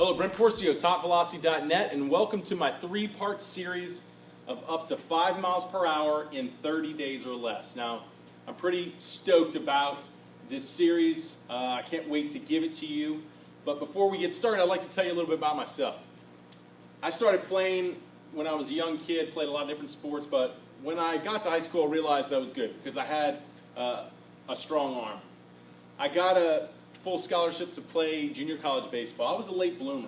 Hello, Brent Porcio, TopVelocity.net, and welcome to my three-part series of up to 5 miles per hour in 30 days or less. Now, I'm pretty stoked about this series. I can't wait to give it to you. But before we get started, I'd like to tell you a little bit about myself. I started playing when I was a young kid, played a lot of different sports, but when I got to high school, I realized that was good because I had a strong arm. I got a full scholarship to play junior college baseball. I was a late bloomer.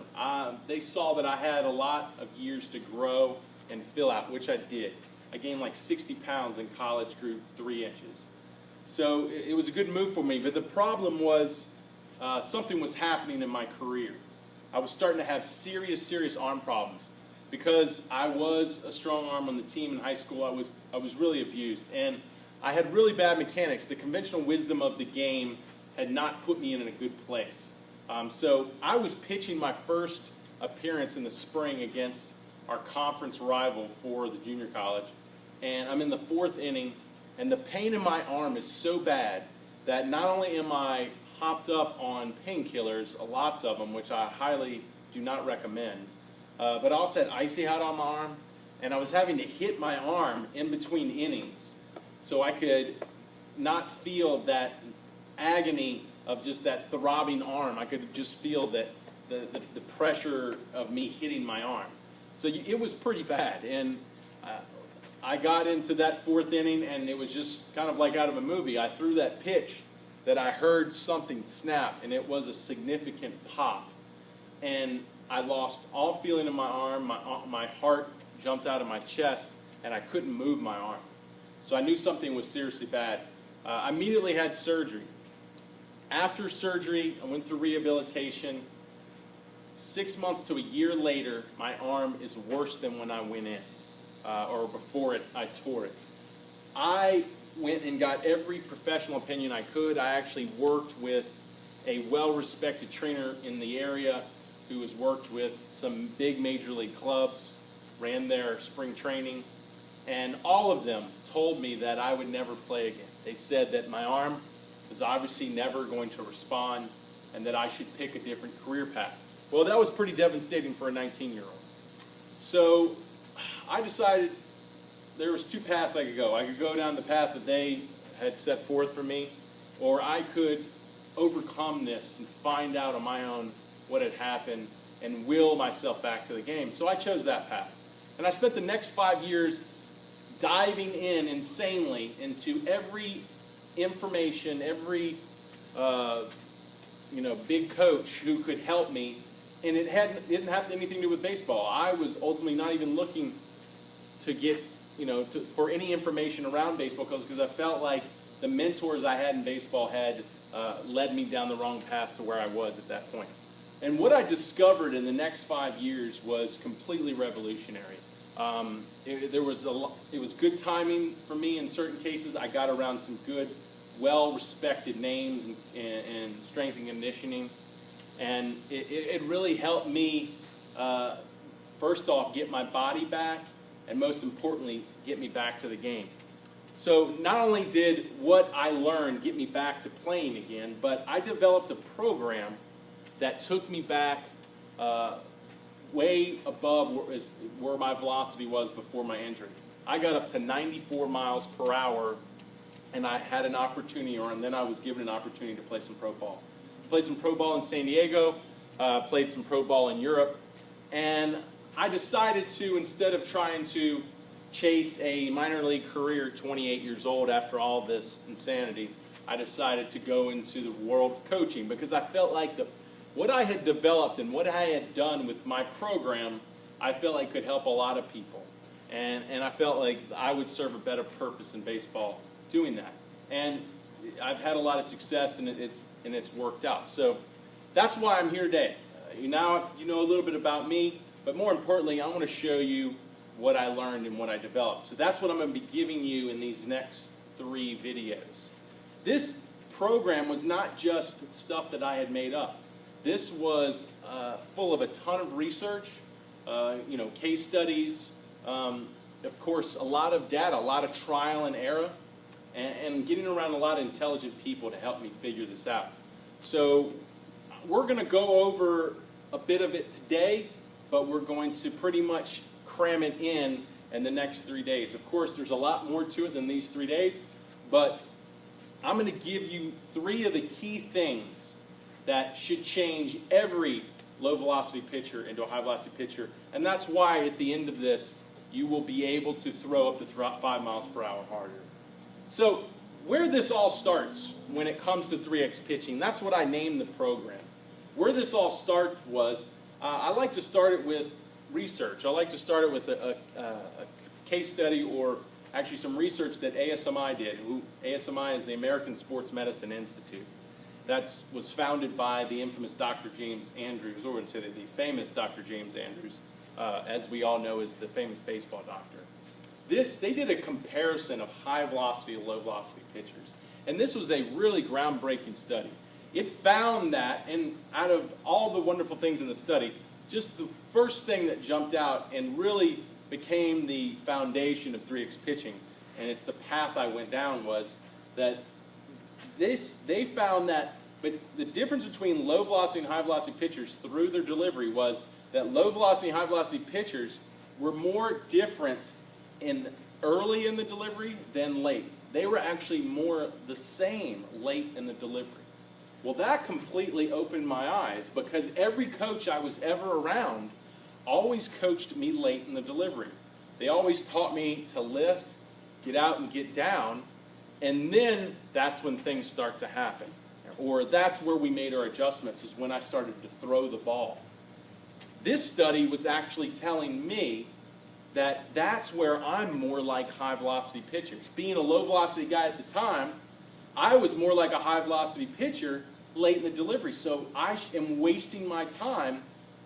They saw that I had a lot of years to grow and fill out, which I did. I gained like 60 pounds in college, grew 3 inches. So it was a good move for me, but the problem was something was happening in my career. I was starting to have serious arm problems. Because I was a strong arm on the team in high school, I was really abused. And I had really bad mechanics. The conventional wisdom of the game had not put me in a good place. So I was pitching my first appearance in the spring against our conference rival for the junior college. And I'm in the 4th inning, and the pain in my arm is so bad that not only am I hopped up on painkillers, lots of them, which I highly do not recommend, but I also had icy hot on my arm, and I was having to hit my arm in between innings so I could not feel that agony of just that throbbing arm. I could just feel that the pressure of me hitting my arm. So it was pretty bad, and I got into that 4th inning, and it was just kind of like out of a movie. I threw that pitch that I heard something snap, and it was a significant pop. And I lost all feeling in my arm, my heart jumped out of my chest, and I couldn't move my arm. So I knew something was seriously bad. I immediately had surgery. After surgery, I went through rehabilitation. 6 months to a year later, my arm is worse than when I went in, or before I tore it. I went and got every professional opinion I could. I actually worked with a well-respected trainer in the area who has worked with some big major league clubs, ran their spring training, and all of them told me that I would never play again. They said that my arm was obviously never going to respond and that I should pick a different career path. Well, that was pretty devastating for a 19-year-old. So I decided there was 2 paths I could go. I could go down the path that they had set forth for me, or I could overcome this and find out on my own what had happened and will myself back to the game. So I chose that path. And I spent the next 5 years diving in insanely into every information, every big coach who could help me, and it didn't have anything to do with baseball. I was ultimately not even looking to get for any information around baseball because I felt like the mentors I had in baseball had led me down the wrong path to where I was at that point. And what I discovered in the next 5 years was completely revolutionary. It was good timing for me in certain cases. I got around some good, well-respected names and strength and conditioning. And it really helped me, first off, get my body back, and most importantly, get me back to the game. So not only did what I learned get me back to playing again, but I developed a program that took me back way above where my velocity was before my injury. I got up to 94 miles per hour, and I had an opportunity, and then I was given an opportunity to play some pro ball. Played some pro ball in San Diego, played some pro ball in Europe, and I decided to, instead of trying to chase a minor league career at 28 years old after all this insanity, I decided to go into the world of coaching because I felt like what I had developed and what I had done with my program, I felt like could help a lot of people. And I felt like I would serve a better purpose in baseball doing that. And I've had a lot of success, and it's worked out. So that's why I'm here today. Now you know a little bit about me, but more importantly, I want to show you what I learned and what I developed. So that's what I'm going to be giving you in these next 3 videos. This program was not just stuff that I had made up. This was full of a ton of research, case studies, of course, a lot of data, a lot of trial and error, and getting around a lot of intelligent people to help me figure this out. So we're going to go over a bit of it today, but we're going to pretty much cram it in the next 3 days. Of course, there's a lot more to it than these 3 days, but I'm going to give you 3 of the key things that should change every low velocity pitcher into a high velocity pitcher, and that's why at the end of this you will be able to throw up to 5 miles per hour harder. So where this all starts when it comes to 3X pitching, that's what I named the program. Where this all starts was, I like to start it with research. I like to start it with a case study, or actually some research that ASMI did. ASMI is the American Sports Medicine Institute. That was founded by the infamous Dr. James Andrews, or instead of the famous Dr. James Andrews, as we all know, is the famous baseball doctor. They did a comparison of high velocity and low velocity pitchers. And this was a really groundbreaking study. It found that, and out of all the wonderful things in the study, just the first thing that jumped out and really became the foundation of 3X pitching, and it's the path I went down, was that they found that, but the difference between low velocity and high velocity pitchers through their delivery was that low velocity and high velocity pitchers were more different early in the delivery than late. They were actually more the same late in the delivery. Well, that completely opened my eyes, because every coach I was ever around always coached me late in the delivery. They always taught me to lift, get out and get down, and then that's when things start to happen. Or that's where we made our adjustments, is when I started to throw the ball. This study was actually telling me that that's where I'm more like high velocity pitchers. Being a low velocity guy at the time, I was more like a high velocity pitcher late in the delivery. So I am wasting my time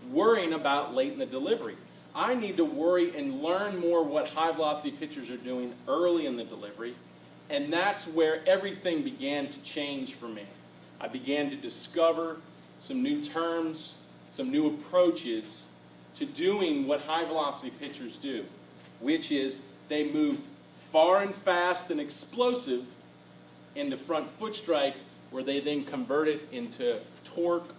worrying about late in the delivery. I need to worry and learn more what high velocity pitchers are doing early in the delivery, and that's where everything began to change for me. I began to discover some new terms, some new approaches to doing what high velocity pitchers do, which is they move far and fast and explosive into front foot strike, where they then convert it into torque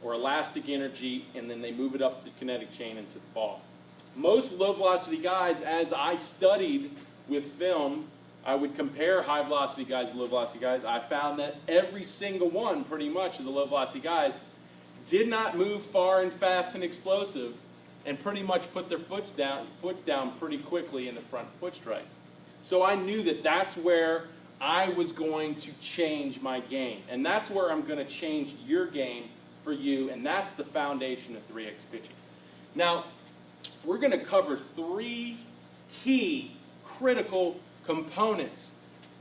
or elastic energy, and then they move it up the kinetic chain into the ball. Most low velocity guys, as I studied with film, I would compare high velocity guys to low velocity guys. I found that every single one, pretty much, of the low velocity guys did not move far and fast and explosive, and pretty much put their foot down pretty quickly in the front foot strike. So I knew that that's where I was going to change my game, and that's where I'm going to change your game for you, and that's the foundation of 3X pitching. Now, we're going to cover 3 key critical components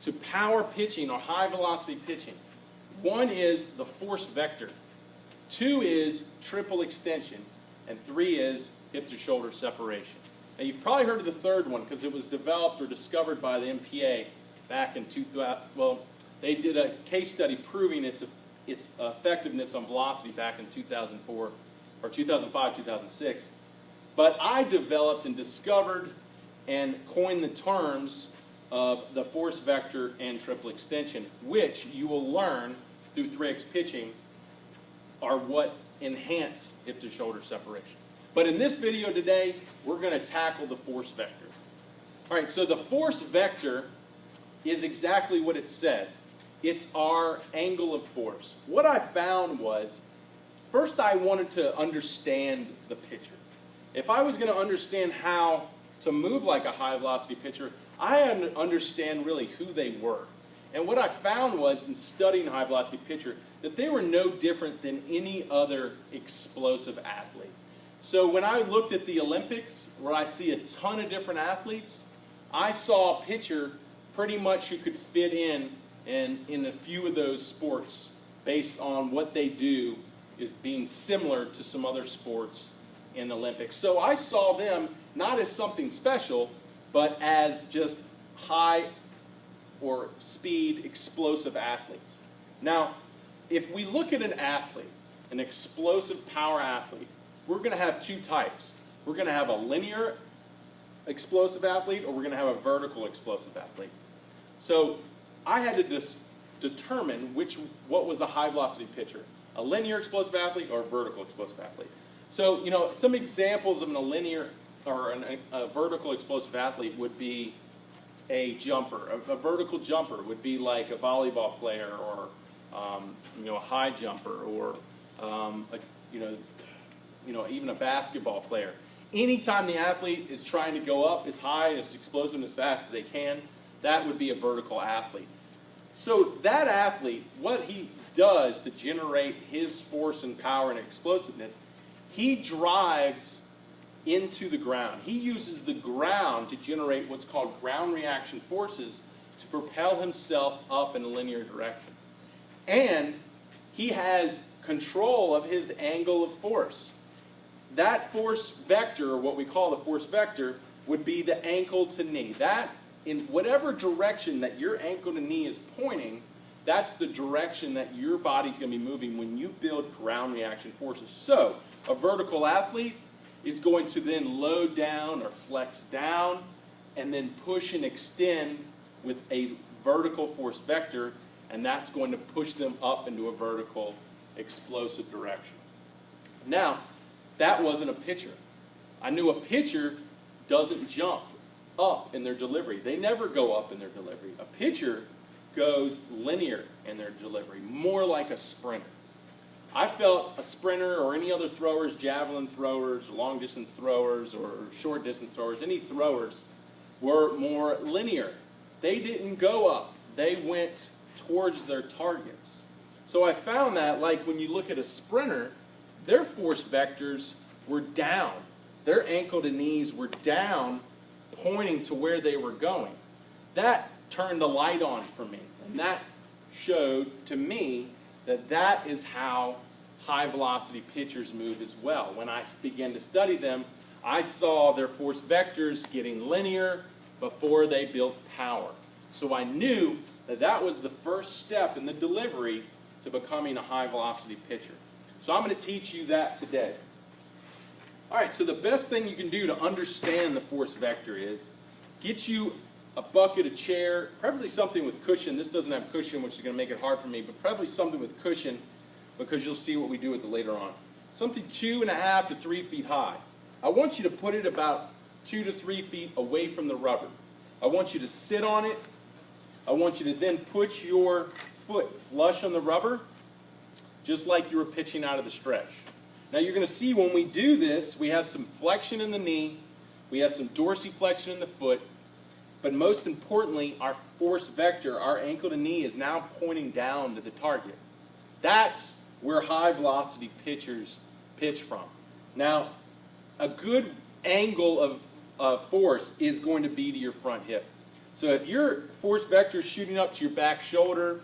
to power pitching or high velocity pitching. 1 is the force vector, 2 is triple extension, and 3 is hip to shoulder separation. Now, you've probably heard of the third one because it was developed or discovered by the MPH back in 2000. Well, they did a case study proving its effectiveness on velocity back in 2004 or 2005, 2006. But I developed and discovered and coined the terms of the force vector and triple extension, which you will learn through 3X pitching are what enhance hip to shoulder separation. But in this video today, we're going to tackle the force vector. All right, so the force vector is exactly what it says. It's our angle of force. What I found was, first I wanted to understand the pitcher. If I was going to understand how to move like a high velocity pitcher, I had to understand really who they were. And what I found was, in studying high velocity pitcher, that they were no different than any other explosive athlete. So when I looked at the Olympics, where I see a ton of different athletes, I saw a pitcher pretty much who could fit in a few of those sports based on what they do is being similar to some other sports in the Olympics. So I saw them not as something special, but as just high or speed explosive athletes. Now, if we look at an athlete, an explosive power athlete, we're going to have 2 types. We're going to have a linear explosive athlete, or we're going to have a vertical explosive athlete. So I had to determine what was a high velocity pitcher, a linear explosive athlete or a vertical explosive athlete. So, some examples of a linear or a vertical explosive athlete would be a jumper. A vertical jumper would be like a volleyball player or, a high jumper or, even a basketball player. Anytime the athlete is trying to go up as high and as explosive and as fast as they can, that would be a vertical athlete. So that athlete, what he does to generate his force and power and explosiveness, he drives into the ground. He uses the ground to generate what's called ground reaction forces to propel himself up in a linear direction. And he has control of his angle of force. That force vector, or what we call the force vector, would be the ankle to knee. That, in whatever direction that your ankle to knee is pointing, that's the direction that your body's going to be moving when you build ground reaction forces. So, a vertical athlete is going to then load down or flex down and then push and extend with a vertical force vector, and that's going to push them up into a vertical explosive direction. Now, that wasn't a pitcher. I knew a pitcher doesn't jump up in their delivery. They never go up in their delivery. A pitcher goes linear in their delivery, more like a sprinter. I felt a sprinter or any other throwers, javelin throwers, long distance throwers, or short distance throwers, any throwers were more linear. They didn't go up. They went towards their targets. So I found that, like when you look at a sprinter, their force vectors were down. Their ankle to knees were down, pointing to where they were going. That turned a light on for me, and that showed to me that that is how high velocity pitchers move as well. When I began to study them, I saw their force vectors getting linear before they built power. So I knew that that was the first step in the delivery to becoming a high velocity pitcher. So I'm going to teach you that today. All right, so the best thing you can do to understand the force vector is get you a bucket, a chair, preferably something with cushion. This doesn't have cushion, which is going to make it hard for me, but preferably something with cushion, because you'll see what we do with it later on. Something 2.5 to 3 feet high. I want you to put it about 2 to 3 feet away from the rubber. I want you to sit on it. I want you to then put your foot flush on the rubber, just like you were pitching out of the stretch. Now you're going to see when we do this, we have some flexion in the knee, we have some dorsiflexion in the foot, but most importantly, our force vector, our ankle to knee, is now pointing down to the target. That's where high velocity pitchers pitch from. Now, a good angle of force is going to be to your front hip. So if your force vector is shooting up to your back shoulder,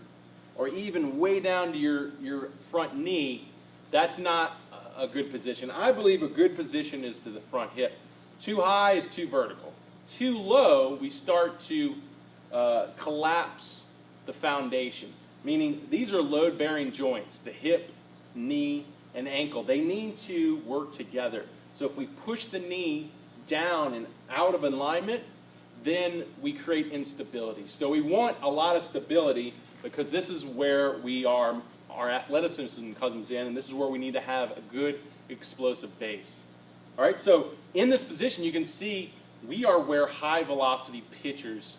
or even way down to your front knee, that's not a good position. I believe a good position is to the front hip. Too high is too vertical. Too low, we start to collapse the foundation, meaning these are load-bearing joints, the hip, knee, and ankle. They need to work together. So if we push the knee down and out of alignment, then we create instability. So we want a lot of stability, because this is where our athleticism comes in, and this is where we need to have a good explosive base. All right, so in this position, you can see we are where high velocity pitchers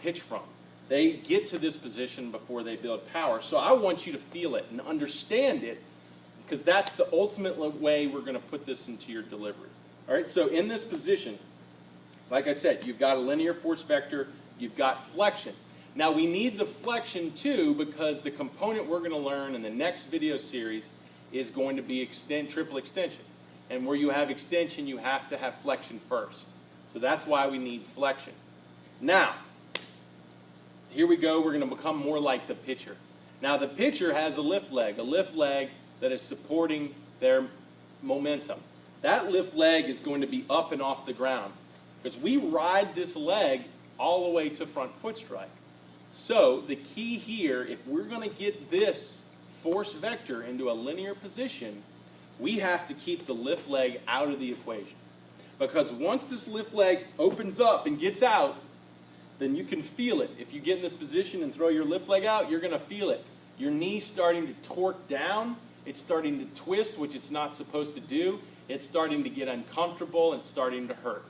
pitch from. They get to this position before they build power. So I want you to feel it and understand it, because that's the ultimate way we're going to put this into your delivery. All right, so in this position, like I said, you've got a linear force vector, you've got flexion. Now we need the flexion too, because the component we're going to learn in the next video series is going to be triple extension. And where you have extension, you have to have flexion first. So that's why we need flexion. Now, here we go. We're going to become more like the pitcher. Now the pitcher has a lift leg that is supporting their momentum. That lift leg is going to be up and off the ground, because we ride this leg all the way to front foot strike. So the key here, if we're going to get this force vector into a linear position, we have to keep the lift leg out of the equation. Because once this lift leg opens up and gets out, then you can feel it. If you get in this position and throw your lift leg out, you're going to feel it. Your knee's starting to torque down. It's starting to twist, which it's not supposed to do. it's starting to get uncomfortable and starting to hurt.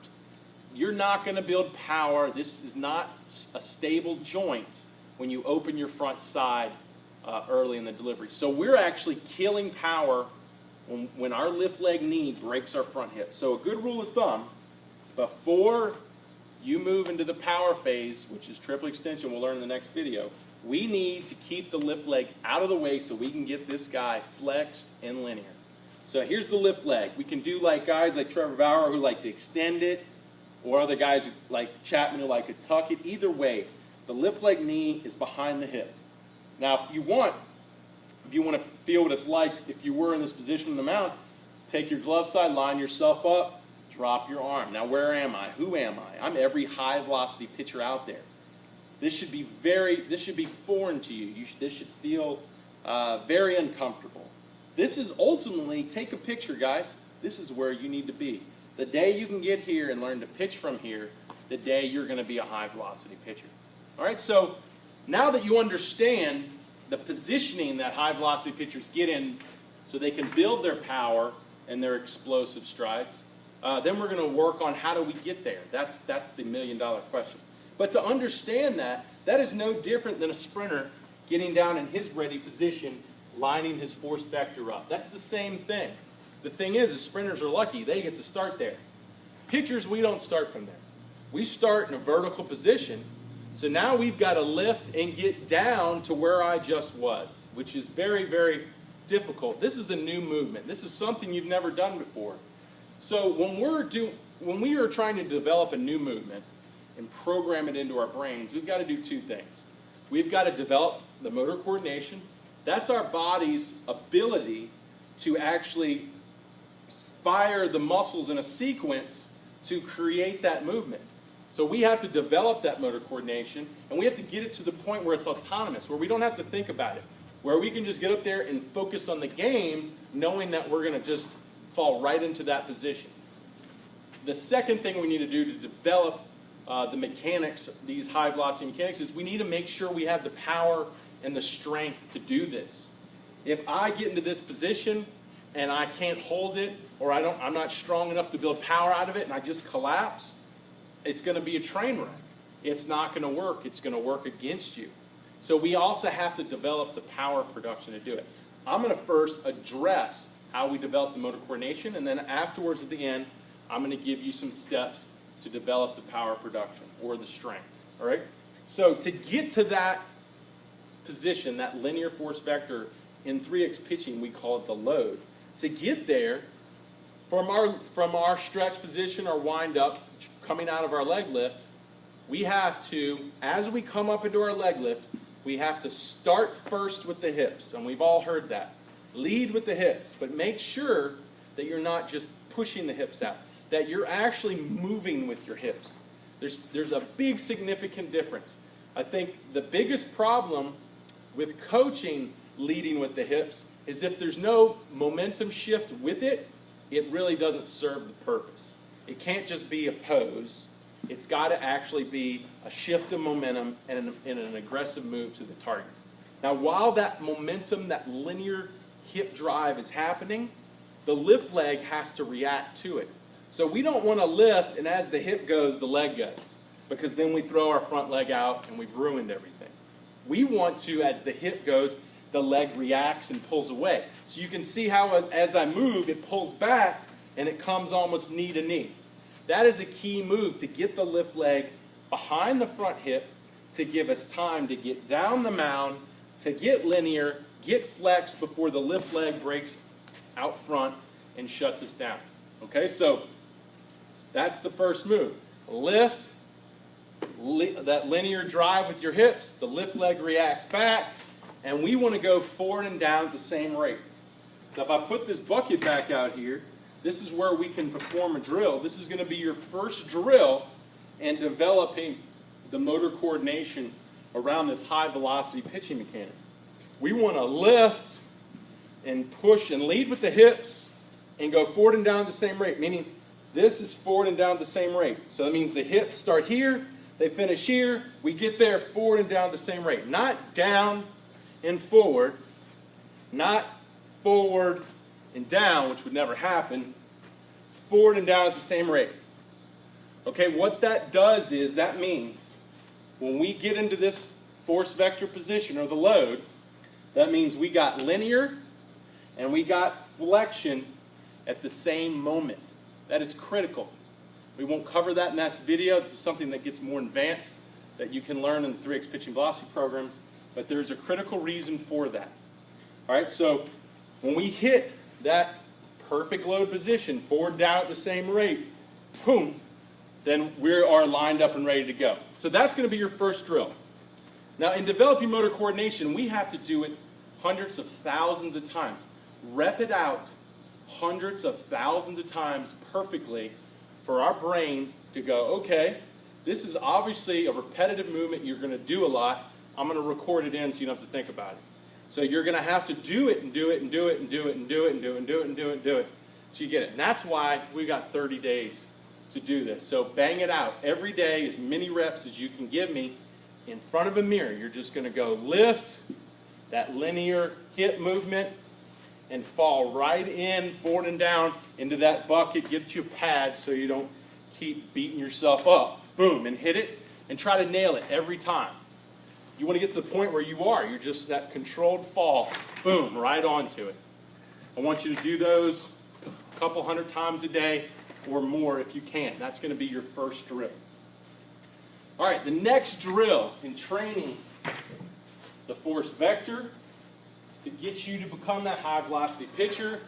You're not going to build power. This is not a stable joint when you open your front side early in the delivery. So we're actually killing power when our lift leg knee breaks our front hip. So a good rule of thumb, before you move into the power phase, which is triple extension, we'll learn in the next video, we need to keep the lift leg out of the way so we can get this guy flexed and linear. So here's the lift leg. We can do like guys like Trevor Bauer who like to extend it, or other guys like Chapman who like to tuck it. Either way, the lift leg knee is behind the hip. Now if you want to feel what it's like if you were in this position in the mount, take your glove side, line yourself up, drop your arm. Now where am I? Who am I? I'm every high velocity pitcher out there. This should be foreign to you. This should feel very uncomfortable. This is ultimately, take a picture guys, this is where you need to be. The day you can get here and learn to pitch from here, the day you're going to be a high velocity pitcher. All right, so now that you understand the positioning that high velocity pitchers get in so they can build their power and their explosive strides, then we're going to work on how do we get there. That's the million-dollar question. But to understand that is no different than a sprinter getting down in his ready position, lining his force vector up. That's the same thing. The thing is sprinters are lucky. They get to start there. Pitchers, we don't start from there. We start in a vertical position. So now we've got to lift and get down to where I just was, which is very, very difficult. This is a new movement. This is something you've never done before. So when we are trying to develop a new movement and program it into our brains, we've got to do two things. We've got to develop the motor coordination. That's our body's ability to actually fire the muscles in a sequence to create that movement. So we have to develop that motor coordination, and we have to get it to the point where it's autonomous, where we don't have to think about it, where we can just get up there and focus on the game, knowing that we're going to just fall right into that position. The second thing we need to do to develop the mechanics, these high velocity mechanics, is we need to make sure we have the power and the strength to do this. If I get into this position and I can't hold it, or I'm not strong enough to build power out of it and I just collapse, it's going to be a train wreck. It's not going to work. It's going to work against you. So we also have to develop the power production to do it. I'm going to first address how we develop the motor coordination, and then afterwards at the end, I'm going to give you some steps to develop the power production or the strength. All right? So to get to that position, that linear force vector in 3x pitching, we call it the load. To get there, from our stretch position or wind up, coming out of our leg lift, we have to, as we come up into our leg lift, we have to start first with the hips, and we've all heard that. Lead with the hips, but make sure that you're not just pushing the hips out, that you're actually moving with your hips. There's a big significant difference. I think the biggest problem with coaching leading with the hips is if there's no momentum shift with it, it really doesn't serve the purpose. It can't just be a pose. It's got to actually be a shift of momentum and an aggressive move to the target. Now, while that momentum, that linear hip drive is happening, the lift leg has to react to it. So we don't want to lift, and as the hip goes, the leg goes, because then we throw our front leg out and we've ruined everything. We want to, as the hip goes, the leg reacts and pulls away. So you can see how as I move, it pulls back and it comes almost knee to knee. That is a key move to get the lift leg behind the front hip, to give us time to get down the mound, to get linear, get flexed before the lift leg breaks out front and shuts us down. Okay, so that's the first move. Lift, that linear drive with your hips, the lift leg reacts back, and we want to go forward and down at the same rate. So if I put this bucket back out here, this is where we can perform a drill. This is going to be your first drill in developing the motor coordination around this high velocity pitching mechanic. We want to lift and push and lead with the hips and go forward and down at the same rate, meaning this is forward and down at the same rate. So that means the hips start here, they finish here, we get there forward and down at the same rate. Not down and forward, not forward and down, which would never happen, forward and down at the same rate. Okay, what that does is that means when we get into this force vector position or the load, that means we got linear and we got flexion at the same moment. That is critical. We won't cover that in this video. This is something that gets more advanced that you can learn in the 3X pitching velocity programs, but there's a critical reason for that. All right, so when we hit that perfect load position, forward down at the same rate, boom, then we are lined up and ready to go. So that's going to be your first drill. Now, in developing motor coordination, we have to do it hundreds of thousands of times. Rep it out hundreds of thousands of times perfectly for our brain to go, okay, this is obviously a repetitive movement. You're going to do a lot. I'm going to record it in so you don't have to think about it. So you're going to have to do it and do it and do it and do it and do it and do it and do it and do it and do it so you get it. And that's why we got 30 days to do this. So bang it out every day, as many reps as you can give me in front of a mirror. You're just going to go lift that linear hip movement and fall right in, forward and down into that bucket. Get your pad so you don't keep beating yourself up. Boom, and hit it and try to nail it every time. You want to get to the point where you're just that controlled fall. Boom, right onto it. I want you to do those a couple hundred times a day or more if you can. That's going to be your first drill. All right, the next drill in training the force vector to get you to become that high velocity pitcher,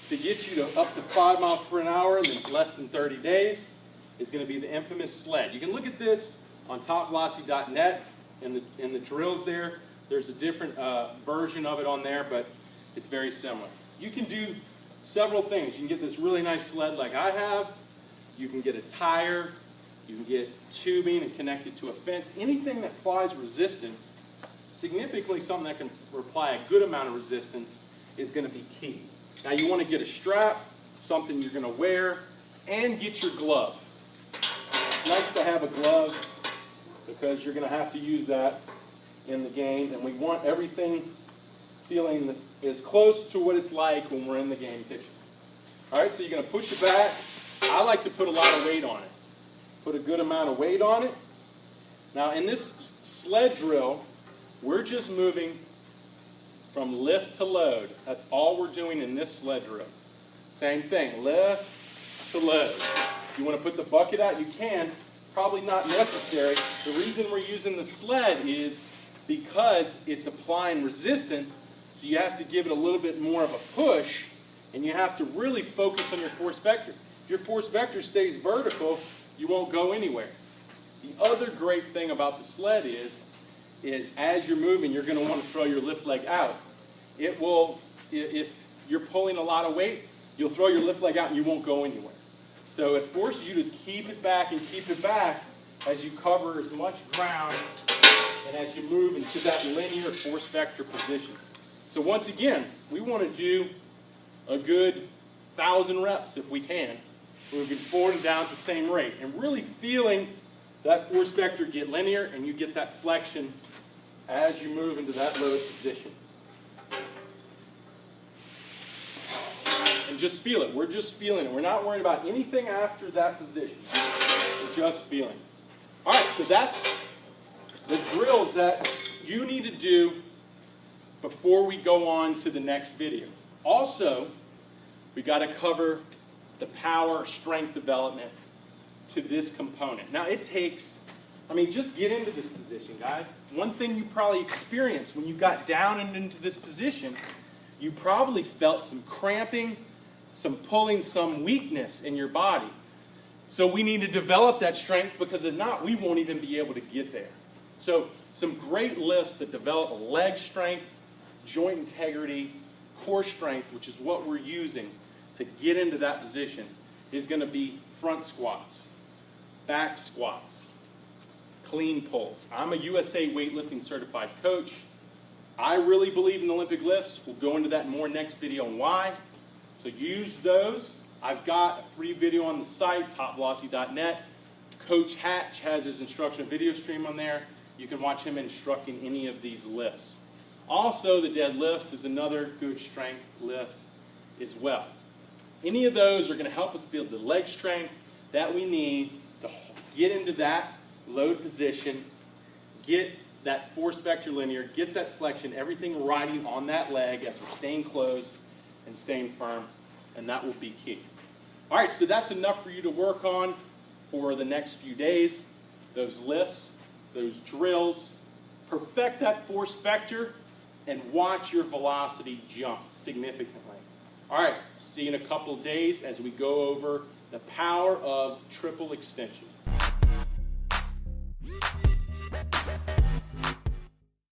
to get you to up to 5 miles per hour in less than 30 days, is going to be the infamous sled. You can look at this on topvelocity.net in the drills there. There's a different version of it on there, but it's very similar. You can do several things. You can get this really nice sled like I have. You can get a tire. You can get tubing and connect it to a fence. Anything that applies resistance, significantly something that can apply a good amount of resistance, is going to be key. Now you want to get a strap, something you're going to wear, and get your glove. It's nice to have a glove because you're going to have to use that in the game, and we want everything feeling as close to what it's like when we're in the game pitching. All right, so you're going to push it back. I like to put a lot of weight on it. Put a good amount of weight on it. Now in this sled drill, we're just moving from lift to load. That's all we're doing in this sled drill. Same thing, lift to load. If you want to put the bucket out, you can. Probably not necessary. The reason we're using the sled is because it's applying resistance, so you have to give it a little bit more of a push, and you have to really focus on your force vector. If your force vector stays vertical, you won't go anywhere. The other great thing about the sled is as you're moving, you're going to want to throw your lift leg out. It will, if you're pulling a lot of weight, you'll throw your lift leg out and you won't go anywhere. So it forces you to keep it back and keep it back as you cover as much ground and as you move into that linear force vector position. So once again, we want to do a good 1,000 reps if we can, moving forward and down at the same rate, and really feeling that force vector get linear and you get that flexion as you move into that load position. And just feel it. We're just feeling it. We're not worried about anything after that position. We're just feeling it. All right, so that's the drills that you need to do before we go on to the next video. Also, we got to cover the power strength development to this component. Now it takes, just get into this position, guys. One thing you probably experienced when you got down and into this position, you probably felt some cramping, some pulling, some weakness in your body. So we need to develop that strength, because if not, we won't even be able to get there. So some great lifts that develop leg strength, joint integrity, core strength, which is what we're using to get into that position, is going to be front squats, back squats, clean pulls. I'm a USA weightlifting certified coach. I really believe in Olympic lifts. We'll go into that more next video on why. So use those. I've got a free video on the site, topvelocity.net. Coach Hatch has his instructional video stream on there. You can watch him instructing any of these lifts. Also, the deadlift is another good strength lift as well. Any of those are going to help us build the leg strength that we need to get into that load position, get that force vector linear, get that flexion, everything riding on that leg as we're staying closed and staying firm, and that will be key. All right, so that's enough for you to work on for the next few days. Those lifts, those drills, perfect that force vector, and watch your velocity jump significantly. All right, see you in a couple of days as we go over the power of triple extension.